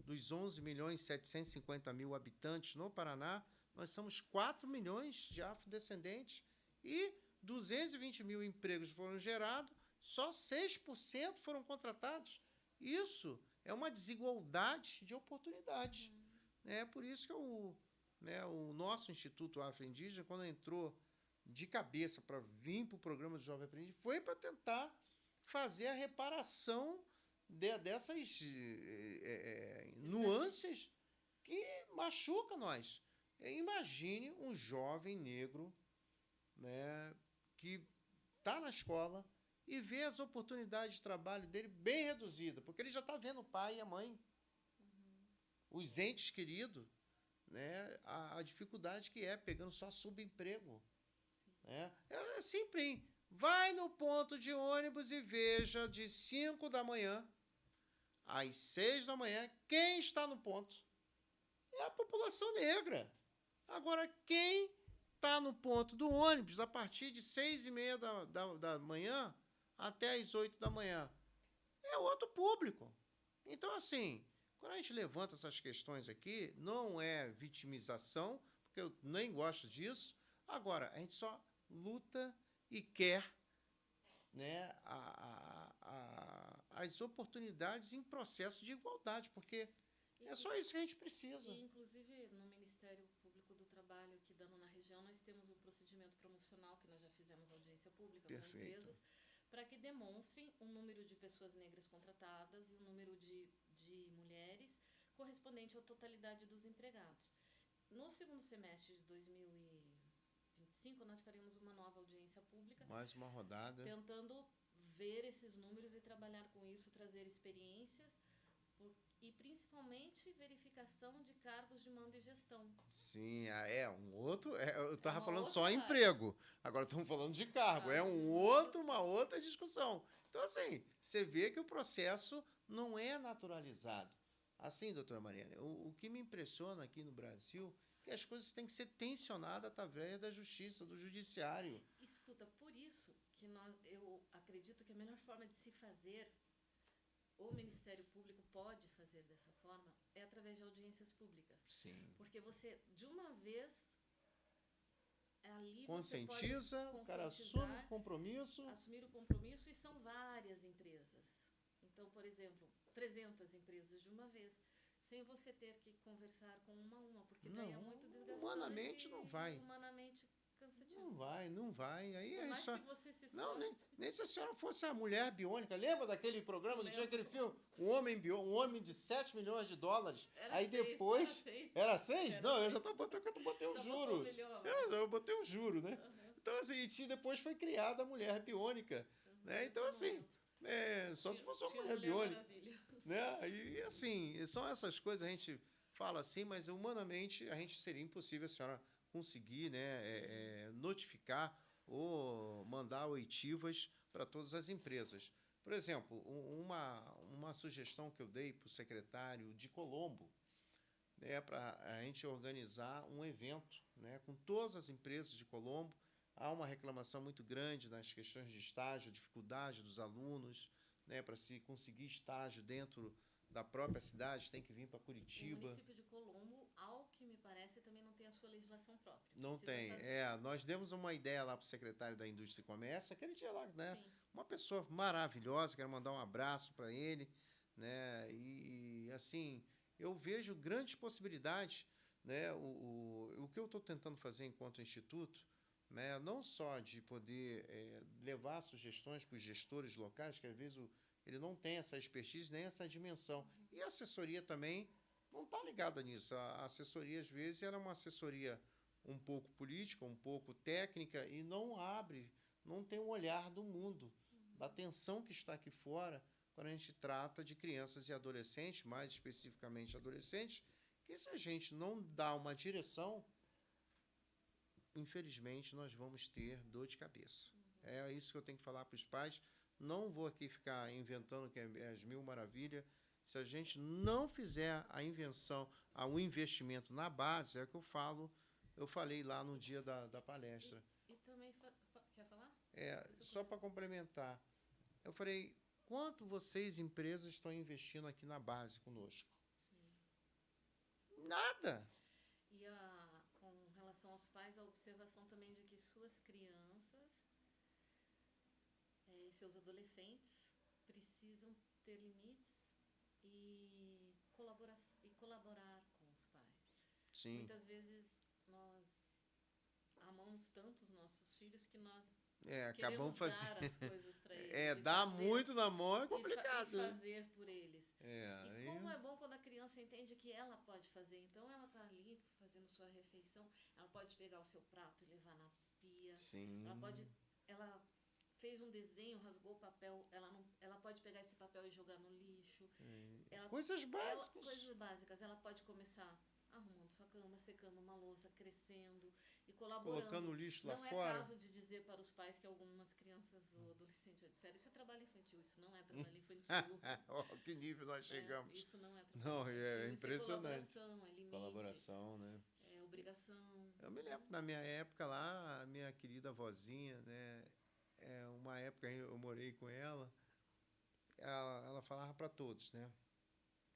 dos 11.750.000 habitantes no Paraná, nós somos 4 milhões de afrodescendentes e 220 mil empregos foram gerados, só 6% foram contratados. Isso é uma desigualdade de oportunidade. É por isso que o nosso Instituto Afro-Indígena, quando entrou de cabeça para vir para o programa do Jovem Aprendiz, foi para tentar fazer a reparação dessas nuances que machucam nós. Imagine um jovem negro, né, que está na escola e vê as oportunidades de trabalho dele bem reduzidas, porque ele já está vendo o pai e a mãe os entes queridos, né, a dificuldade que é pegando só subemprego. Né? É simples, hein? Vai no ponto de ônibus e veja de 5 da manhã às 6 da manhã quem está no ponto. É a população negra. Agora, quem está no ponto do ônibus a partir de 6h30 da manhã até as 8 da manhã é outro público. Então, assim, quando a gente levanta essas questões aqui, não é vitimização, porque eu nem gosto disso. Agora, a gente só luta e quer, né, as oportunidades em processo de igualdade, porque é só isso que a gente precisa. E, inclusive, no Ministério Público do Trabalho, aqui dando na região, nós temos um procedimento promocional, que nós já fizemos audiência pública com empresas, para que demonstrem o número de pessoas negras contratadas e o número de mulheres correspondente à totalidade dos empregados. No segundo semestre de 2025, nós faremos uma nova audiência pública. Mais uma rodada. Tentando ver esses números e trabalhar com isso, trazer experiências e principalmente verificação de cargos de mando e gestão. Sim, um outro. Eu estava falando só emprego, agora estamos falando de cargo. Uma outra discussão. Então, assim, você vê que o processo não é naturalizado. Assim, doutora Mariana, o que me impressiona aqui no Brasil é que as coisas têm que ser tensionadas através da justiça, do judiciário. Escuta, por isso que eu acredito que a melhor forma de se fazer, o Ministério Público pode fazer dessa forma, é através de audiências públicas. Sim. Porque você, de uma vez, ali conscientiza, você pode o cara assume o compromisso. Assumir o compromisso, e são várias empresas. Então, por exemplo, 300 empresas de uma vez, sem você ter que conversar com uma a uma, porque daí é muito desgastante. Humanamente não vai. Humanamente cansativo. Não vai. Aí Por mais só... que você se esforce. Não, nem se a senhora fosse a mulher biônica. Lembra daquele programa que tinha aquele filme? Um homem de 7 milhões de dólares. Aí depois... Era 6? Não, eu já botei um juro. Eu botei um juro, né? Então, assim, depois foi criada a mulher biônica. Né? Então, assim... só se fosse uma mulher biônica. Né? E, assim, são essas coisas, a gente fala assim, mas humanamente a gente seria impossível a senhora conseguir, né, notificar ou mandar oitivas para todas as empresas. Por exemplo, uma sugestão que eu dei para o secretário de Colombo, né, para a gente organizar um evento, né, com todas as empresas de Colombo. Há uma reclamação muito grande nas questões de estágio, dificuldade dos alunos, né, para se conseguir estágio dentro da própria cidade, tem que vir para Curitiba. O município de Colombo, ao que me parece, também não tem a sua legislação própria. Não tem. Nós demos uma ideia lá para o secretário da Indústria e Comércio, aquele dia lá, né? Sim. Uma pessoa maravilhosa, quero mandar um abraço para ele, né? E, assim, eu vejo grandes possibilidades, né? O que eu estou tentando fazer enquanto instituto, né, não só de poder levar sugestões para os gestores locais, que às vezes ele não tem essa expertise nem essa dimensão. E a assessoria também não está ligada nisso. A assessoria, às vezes, era uma assessoria um pouco política, um pouco técnica, e não tem um olhar do mundo, da tensão que está aqui fora, quando a gente trata de crianças e adolescentes, mais especificamente adolescentes, que se a gente não dá uma direção, infelizmente, nós vamos ter dor de cabeça. É isso que eu tenho que falar para os pais. Não vou aqui ficar inventando que é as mil maravilhas. Se a gente não fizer a invenção, o investimento na base, é o que eu falei lá no dia da palestra. E também, quer falar? Só para complementar. Eu falei, quanto vocês, empresas, estão investindo aqui na base conosco? Sim. Nada. E com relação aos pais, a observação também de que suas crianças e seus adolescentes precisam ter limites e colaborar com os pais. Sim. Muitas vezes nós amamos tanto os nossos filhos que nós acabamos fazendo dar as coisas para eles. Dar muito na mão é complicado. E fazer por eles. E como é bom quando a criança entende que ela pode fazer. Então, ela está ali fazendo sua refeição, ela pode pegar o seu prato e levar na pia. Sim. Ela fez um desenho, rasgou o papel, ela pode pegar esse papel e jogar no lixo. Coisas básicas. Coisas básicas. Ela pode começar arrumando sua cama, secando uma louça, crescendo e colaborando. Colocando o lixo lá não fora. Não é caso de dizer para os pais que algumas crianças ou adolescentes já disseram, isso é trabalho infantil, isso não é trabalho infantil. Que nível nós chegamos. Isso não é trabalho infantil. É impressionante. Isso é colaboração, é limite. Colaboração, né? É obrigação. Eu me lembro, na minha época lá, a minha querida vozinha, né? Uma época eu morei com ela, ela falava para todos, né?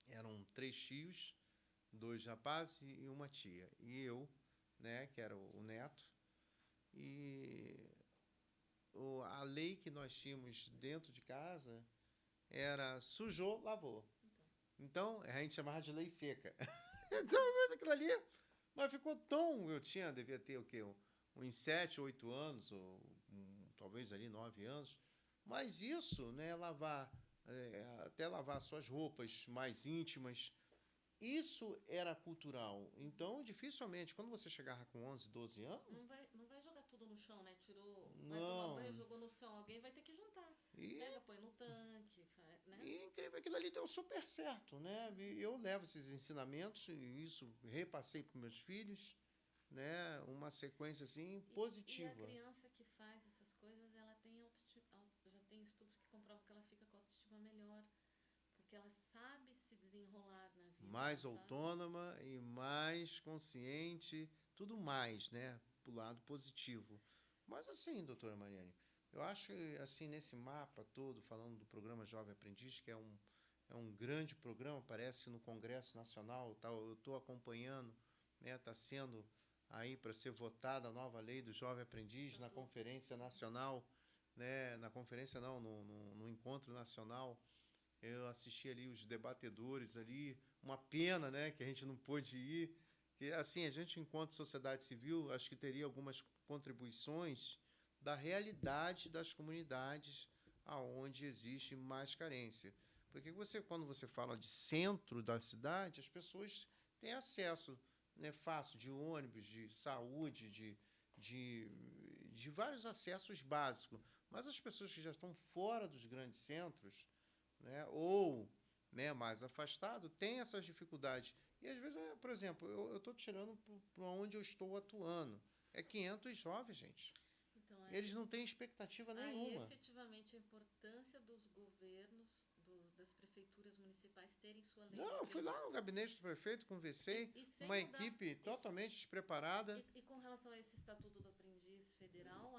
Eram 3 tios, 2 rapazes e uma tia. E eu, né, que era o neto. E a lei que nós tínhamos dentro de casa era sujou, lavou. Então, a gente chamava de lei seca. Então, aquilo ali... Mas ficou tão... devia ter o quê? Uns 7, 8 anos, ou talvez ali 9 anos. Mas isso, né, até lavar suas roupas mais íntimas, isso era cultural. Então, dificilmente, quando você chegava com 11, 12 anos... Não vai jogar tudo no chão, né? Vai tomar banho, jogou no chão. Alguém vai ter que juntar. Pega, põe no tanque, né? E incrível, aquilo ali deu super certo, né? Eu levo esses ensinamentos, e isso repassei para meus filhos, né? Uma sequência, assim, positiva. E a criança que faz essas coisas, ela tem já tem estudos que comprovam que ela fica com a autoestima melhor. Porque ela sabe se desenrolar na vida. Mais autônoma e mais consciente, tudo mais, né? Pro lado positivo. Mas assim, doutora Mariane, eu acho que assim, nesse mapa todo, falando do programa Jovem Aprendiz, que é um grande programa, parece que no Congresso Nacional, eu estou acompanhando, né? Está sendo aí para ser votada a nova lei do Jovem Aprendiz na Conferência Nacional, né? Na conferência não, no Encontro Nacional. Eu assisti ali os debatedores ali, uma pena, né, que a gente não pôde ir. Que, assim, a gente, enquanto sociedade civil, acho que teria algumas contribuições da realidade das comunidades aonde existe mais carência. Porque quando você fala de centro da cidade, as pessoas têm acesso, né, fácil, de ônibus, de saúde, de vários acessos básicos. Mas as pessoas que já estão fora dos grandes centros, né, ou, né, mais afastado, tem essas dificuldades. E às vezes, por exemplo, eu estou tirando para onde eu estou atuando. É 500 jovens, gente. Então, eles não têm expectativa nenhuma. Aí, efetivamente, a importância dos governos, das prefeituras municipais terem sua lei. Não, eu fui lá no gabinete do prefeito, conversei, uma equipe totalmente despreparada. E com relação a esse Estatuto do Aprendiz Federal,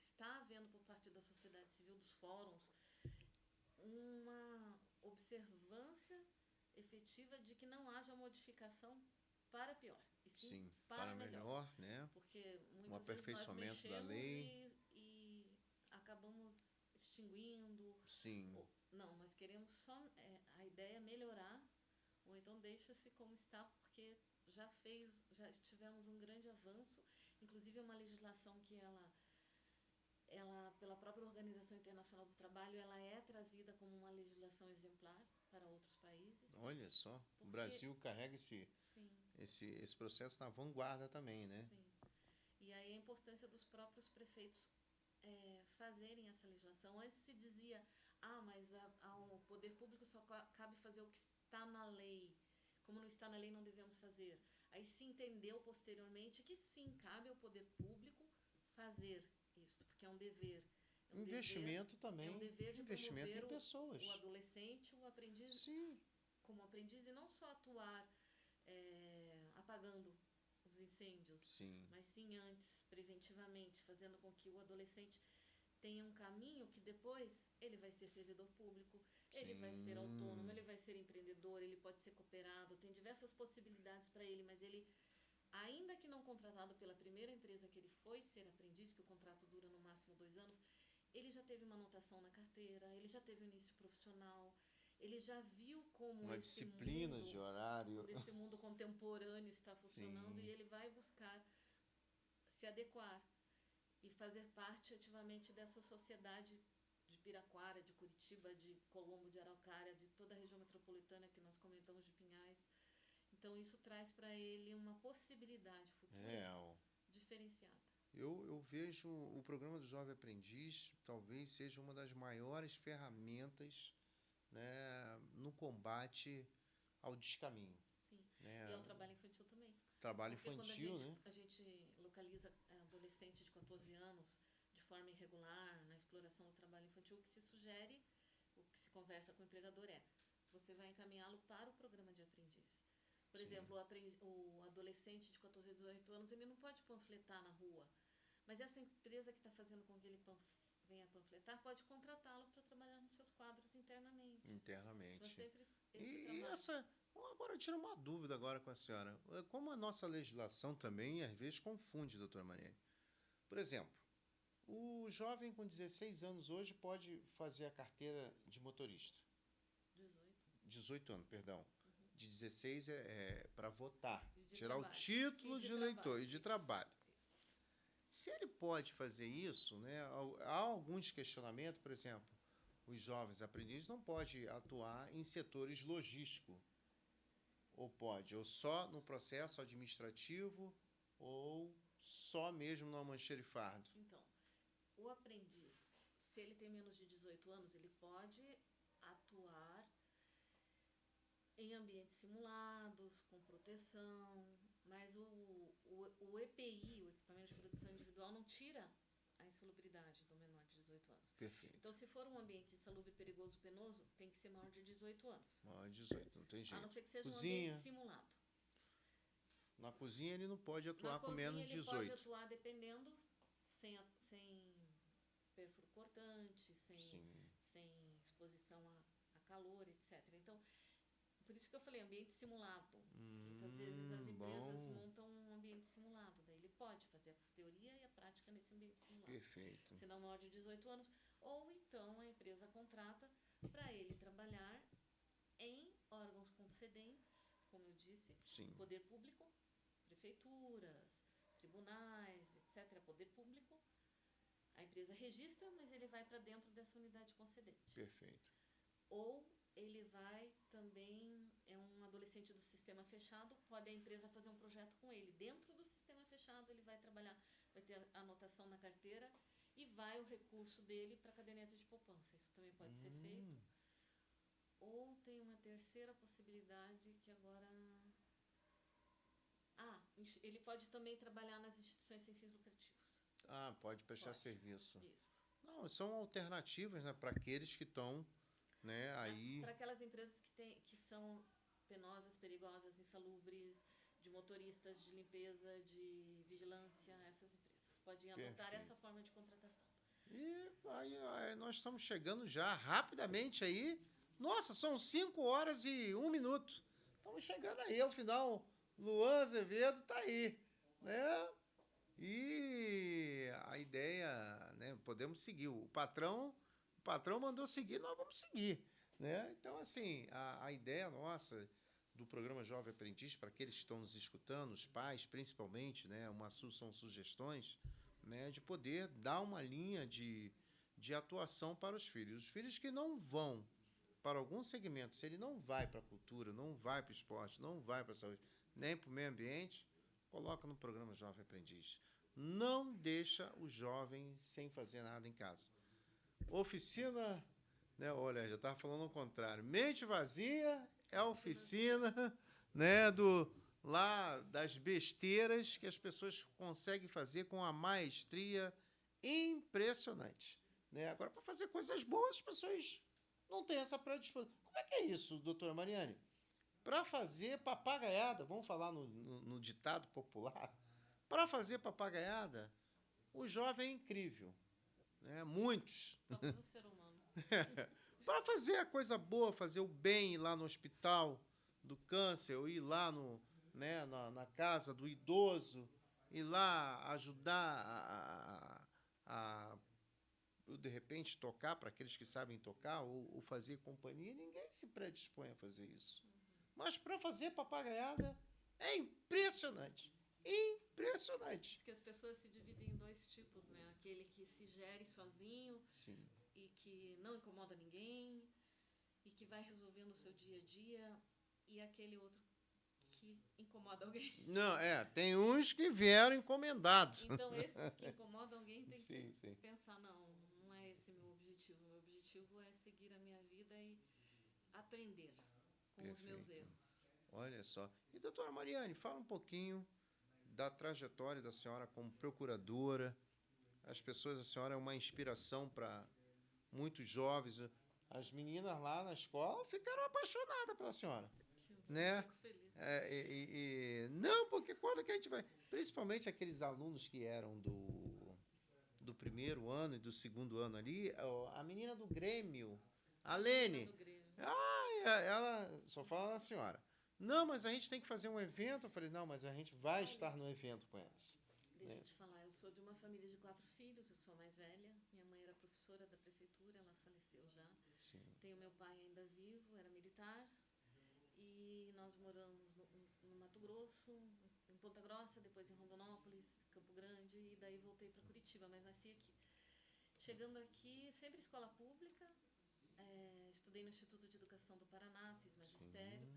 está havendo por parte da sociedade civil, dos fóruns, uma observância efetiva de que não haja modificação para pior, e sim para melhor, né? Porque muitas um aperfeiçoamento vezes nós da lei e acabamos extinguindo. Sim. Não, nós queremos só a ideia é melhorar, ou então deixa-se como está, porque já tivemos um grande avanço, inclusive uma legislação que ela pela própria Organização Internacional do Trabalho, ela é trazida como uma legislação exemplar para outros países. Olha só, o Brasil carrega esse processo na vanguarda também, né? Sim. E aí a importância dos próprios prefeitos fazerem essa legislação. Antes se dizia, mas ao poder público só cabe fazer o que está na lei. Como não está na lei, não devemos fazer. Aí se entendeu posteriormente que sim, cabe ao poder público fazer isso, porque é um dever. Investimento também. É um dever de investimento promover em pessoas. o adolescente, o aprendiz, como aprendiz, e não só atuar apagando os incêndios, mas sim antes, preventivamente, fazendo com que o adolescente tenha um caminho que depois ele vai ser servidor público, ele vai ser autônomo, ele vai ser empreendedor, ele pode ser cooperado, tem diversas possibilidades para ele, mas ele, ainda que não contratado pela primeira empresa que ele foi ser aprendiz, que o contrato dura no máximo 2 anos, ele já teve uma anotação na carteira, ele já teve um início profissional, ele já viu como uma disciplina de horário desse mundo contemporâneo está funcionando, e ele vai buscar se adequar e fazer parte ativamente dessa sociedade de Piraquara, de Curitiba, de Colombo, de Araucária, de toda a região metropolitana que nós comentamos, de Pinhais. Então isso traz para ele uma possibilidade futura diferenciada. Eu vejo o programa do Jovem Aprendiz talvez seja uma das maiores ferramentas, né, no combate ao descaminho. Sim. Né? E ao trabalho infantil também. Trabalho Porque infantil, quando né? a gente localiza adolescente de 14 anos de forma irregular na exploração do trabalho infantil, o que se sugere, o que se conversa com o empregador é: você vai encaminhá-lo para o programa de aprendiz. Por Sim. exemplo, o adolescente de 14 a 18 anos, ele não pode panfletar na rua, mas essa empresa que está fazendo com que ele venha panfletar pode contratá-lo para trabalhar nos seus quadros internamente. Então, é Internamente. sempre esse E trabalho. essa. Agora eu tiro uma dúvida agora com a senhora. Como a nossa legislação também, às vezes, confunde, doutora Maria. Por exemplo, o jovem com 16 anos hoje pode fazer a carteira de motorista. 18 anos, perdão. De 16 é para votar, tirar trabalho. o título de eleitor trabalho. e de trabalho. Isso. Se ele pode fazer isso, né, há alguns questionamentos, por exemplo, os jovens aprendizes não podem atuar em setores logísticos. Ou pode, ou só no processo administrativo, ou só mesmo no almoxerifado. Então, o aprendiz, se ele tem menos de 18 anos, ele pode atuar em ambientes simulados, com proteção, mas o EPI, o Equipamento de Proteção Individual, não tira a insalubridade do menor de 18 anos. Perfeito. Então, se for um ambiente insalubre, perigoso, penoso, tem que ser maior de 18 anos. Maior de 18, não tem jeito. A não ser que seja Cozinha. um ambiente simulado. Na cozinha ele não pode atuar Na com cozinha, menos de ele 18. pode atuar dependendo, sem pérfuro cortante, sem exposição a calor, etc. Então, por isso que eu falei ambiente simulado. Muitas vezes as empresas montam um ambiente simulado. Daí ele pode fazer a teoria e a prática nesse ambiente simulado. Perfeito. Se não maior de 18 anos. Ou então a empresa contrata para ele trabalhar em órgãos concedentes, como eu disse, Sim. poder público, prefeituras, tribunais, etc. Poder público. A empresa registra, mas ele vai para dentro dessa unidade concedente. Perfeito. Ou ele vai também, é um adolescente do sistema fechado, pode a empresa fazer um projeto com ele. Dentro do sistema fechado, ele vai trabalhar, vai ter a anotação na carteira e vai o recurso dele para a caderneta de poupança. Isso também pode ser feito. Ou tem uma terceira possibilidade que agora... ele pode também trabalhar nas instituições sem fins lucrativos. Pode prestar Pode. serviço. Isso. Não, são alternativas, né, para aqueles que estão, né, aí... Para aquelas empresas que são penosas, perigosas, insalubres, de motoristas, de limpeza, de vigilância, essas empresas podem adotar essa forma de contratação. E aí nós estamos chegando já rapidamente aí. Nossa, são 5 horas e 1 minuto. Estamos chegando aí ao final. Luan Azevedo está aí, né? E a ideia, né? Podemos seguir. O patrão mandou seguir, nós vamos seguir, né? Então, assim, a ideia nossa do programa Jovem Aprendiz, para aqueles que estão nos escutando, os pais principalmente, né? São sugestões, né? De poder dar uma linha de atuação para os filhos. Os filhos que não vão para algum segmento, se ele não vai para a cultura, não vai para o esporte, não vai para a saúde, nem para o meio ambiente, coloca no programa Jovem Aprendiz. Não deixa o jovem sem fazer nada em casa. Oficina, né? Olha, já estava falando o contrário. Mente vazia é a oficina, né? Lá das besteiras que as pessoas conseguem fazer com a maestria impressionante, né? Agora, para fazer coisas boas, as pessoas não têm essa predisposição. Como é que é isso, doutora Mariane? Para fazer papagaiada, vamos falar no ditado popular, para fazer papagaiada, o jovem é incrível, né? Muitos. Falta do ser humano. Para fazer a coisa boa, fazer o bem, ir lá no hospital do câncer, ou ir lá na casa do idoso, ir lá ajudar de repente, tocar para aqueles que sabem tocar, ou fazer companhia, ninguém se predispõe a fazer isso. Mas para fazer papagaiada é impressionante. Impressionante. Diz que as pessoas se dividem em dois tipos, né? Aquele que se gere sozinho. Sim. E que não incomoda ninguém e que vai resolvendo o seu dia a dia, e aquele outro que que incomoda alguém. Não, tem uns que vieram encomendados. Então, esses que incomodam alguém tem Sim, que sim. pensar, não é esse meu objetivo. Meu objetivo é seguir a minha vida e aprender com os meus Perfeito. erros. Olha só. E, doutora Mariane, fala um pouquinho da trajetória da senhora como procuradora. As pessoas, a senhora é uma inspiração para muitos jovens. As meninas lá na escola ficaram apaixonadas pela senhora, Que eu né? fico feliz. Não, porque quando que a gente vai... Principalmente aqueles alunos que eram do primeiro ano e do segundo ano ali, a menina do Grêmio, a Lene, Do Grêmio. ela só fala na senhora. Não, mas a gente tem que fazer um evento. Eu falei, não, mas a gente vai estar no evento com elas. Deixa eu te falar, eu sou de uma família de 4 filhos, eu sou a mais velha. Minha mãe era professora da prefeitura, ela faleceu já. Sim. Tenho meu pai ainda vivo, era militar. E nós moramos no Mato Grosso, em Ponta Grossa, depois em Rondonópolis, Campo Grande, e daí voltei para Curitiba, mas nasci aqui. Chegando aqui, sempre escola pública, estudei no Instituto de Educação do Paraná, fiz magistério.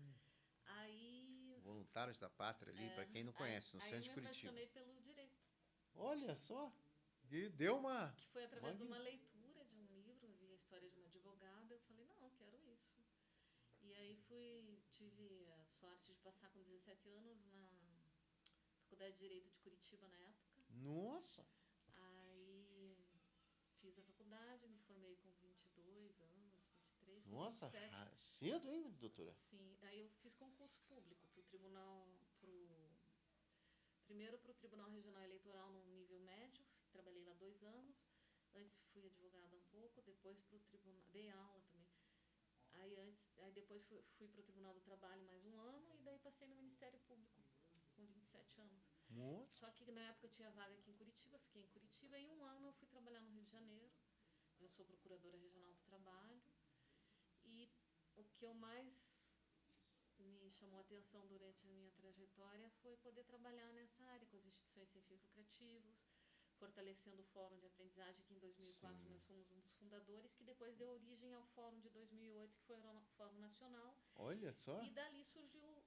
Aí, Voluntários da Pátria ali, para quem não conhece, no centro de eu me Curitiba. apaixonei pelo direito, Olha só. E deu uma... que foi através de uma leitura de um livro, eu vi a história de uma advogada, eu falei, não, eu quero isso. E aí tive a sorte de passar com 17 anos na Faculdade de Direito de Curitiba na época. Nossa. Aí fiz a faculdade, me formei com 22 anos, 23, com Nossa, 27. cedo, hein, doutora? Sim, aí eu fiz concurso público para o tribunal, primeiro para o Tribunal Regional Eleitoral no nível médio, trabalhei lá 2 anos. Antes fui advogada um pouco, depois para o tribunal, dei aula também. Aí depois fui para o Tribunal do Trabalho mais 1 ano e daí passei no Ministério Público com 27 anos. Nossa. Só que na época eu tinha vaga aqui em Curitiba, fiquei em Curitiba e 1 ano eu fui trabalhar no Rio de Janeiro. Eu sou procuradora regional do trabalho. E o que eu mais me chamou a atenção durante a minha trajetória foi poder trabalhar nessa área com as instituições sem fins lucrativos, fortalecendo o Fórum de Aprendizagem, que em 2004 Sim. nós fomos um dos fundadores, que depois deu origem ao Fórum de 2008, que foi o Fórum Nacional. Olha só. E dali surgiu...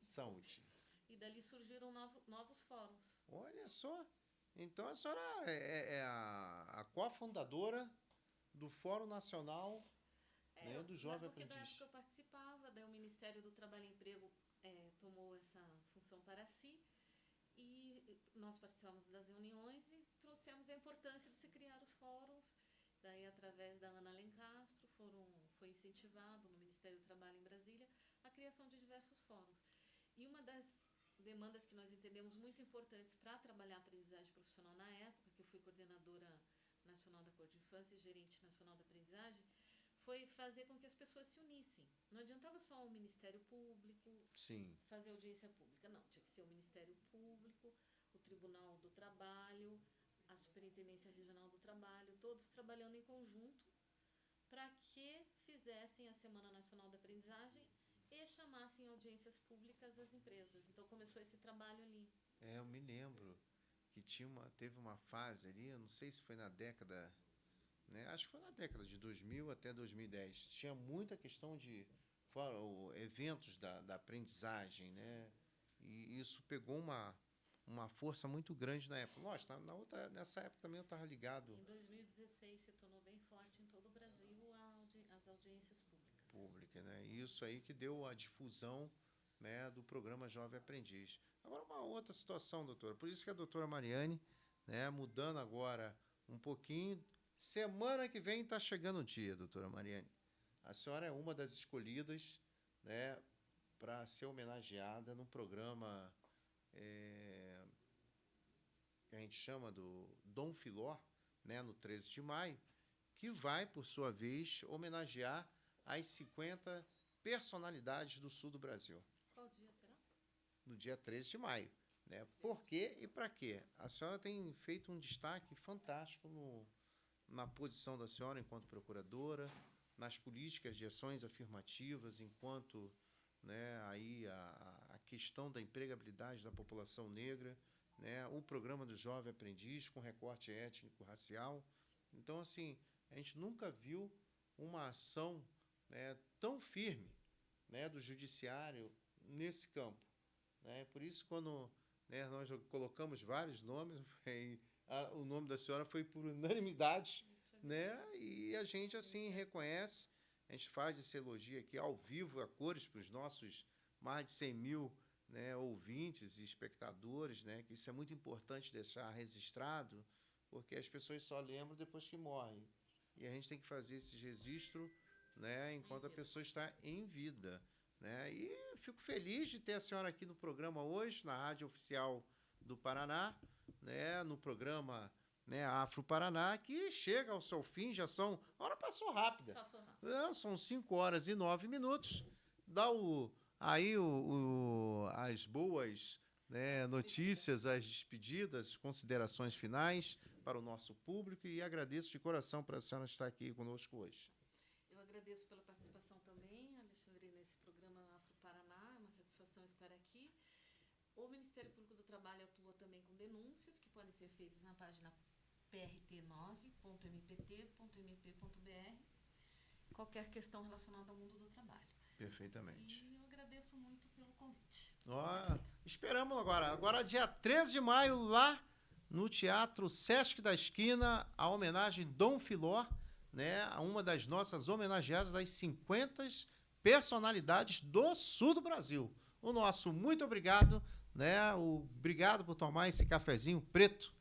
Saúde. E dali surgiram novos fóruns. Olha só. Então a senhora é a cofundadora do Fórum Nacional, né, do Jovem Porque da Aprendiz. época eu participava, daí o Ministério do Trabalho e Emprego tomou essa função para si. E nós participamos das reuniões e trouxemos a importância de se criar os fóruns. Daí, através da Ana Alencastro, foi incentivado no Ministério do Trabalho em Brasília a criação de diversos fóruns. E uma das demandas que nós entendemos muito importantes para trabalhar a aprendizagem profissional na época, que eu fui coordenadora nacional da Cor de Infância e gerente nacional da aprendizagem, foi fazer com que as pessoas se unissem. Não adiantava só o Ministério Público Sim. fazer audiência pública, não. Tinha que ser o Ministério Público, o Tribunal do Trabalho, a Superintendência Regional do Trabalho, todos trabalhando em conjunto para que fizessem a Semana Nacional da Aprendizagem e chamassem audiências públicas às empresas. Então começou esse trabalho ali. Eu me lembro que teve uma fase ali, eu não sei se foi na década, né? Acho que foi na década de 2000 até 2010. Tinha muita questão de eventos da aprendizagem, né? E isso pegou uma força muito grande na época. Lógico, nessa época também eu estava ligado. Em 2016 se tornou bem forte em todo o Brasil as audiências públicas. Pública, né? Isso aí que deu a difusão, né, do programa Jovem Aprendiz. Agora, uma outra situação, doutora. Por isso que a doutora Mariane, né, mudando agora um pouquinho, semana que vem está chegando o dia, doutora Mariane. A senhora é uma das escolhidas, né, para ser homenageada no programa que a gente chama do Dom Filó, né, no 13 de maio, que vai, por sua vez, homenagear as 50 personalidades do sul do Brasil. Qual dia será? No dia 13 de maio. Né? Por quê e para quê? A senhora tem feito um destaque fantástico na posição da senhora enquanto procuradora, nas políticas de ações afirmativas, enquanto, né, aí a questão da empregabilidade da população negra, né, o programa do Jovem Aprendiz com recorte étnico-racial. Então, assim, a gente nunca viu uma ação, né, tão firme, né, do judiciário nesse campo. Né? Por isso, quando, né, nós colocamos vários nomes, o nome da senhora foi por unanimidade, né? E a gente assim reconhece, a gente faz esse elogio aqui ao vivo, a cores, para os nossos mais de 100 mil, né, ouvintes e espectadores, né, que isso é muito importante deixar registrado, porque as pessoas só lembram depois que morrem. E a gente tem que fazer esse registro, né, enquanto a pessoa está em vida. Né? E fico feliz de ter a senhora aqui no programa hoje, na Rádio Oficial do Paraná, né, no programa, né, Afro Paraná, que chega ao seu fim, já são... A hora passou rápida. Passou rápido. Não, são 5h09. Dá as boas, né, notícias, as despedidas, considerações finais para o nosso público e agradeço de coração para a senhora estar aqui conosco hoje. Eu agradeço pela participação também, Alexandre, nesse programa Afro Paraná. É uma satisfação estar aqui. O Ministério Público do Trabalho atua também com denúncias que podem ser feitas na página prt9.mpt.mp.br. Qualquer questão relacionada ao mundo do trabalho. Perfeitamente. E eu agradeço muito pelo convite. Esperamos agora. Agora, dia 13 de maio, lá no Teatro Sesc da Esquina, a homenagem Dom Filó, né, a uma das nossas homenageadas das 50 personalidades do sul do Brasil. O nosso muito obrigado, né? Obrigado por tomar esse cafezinho preto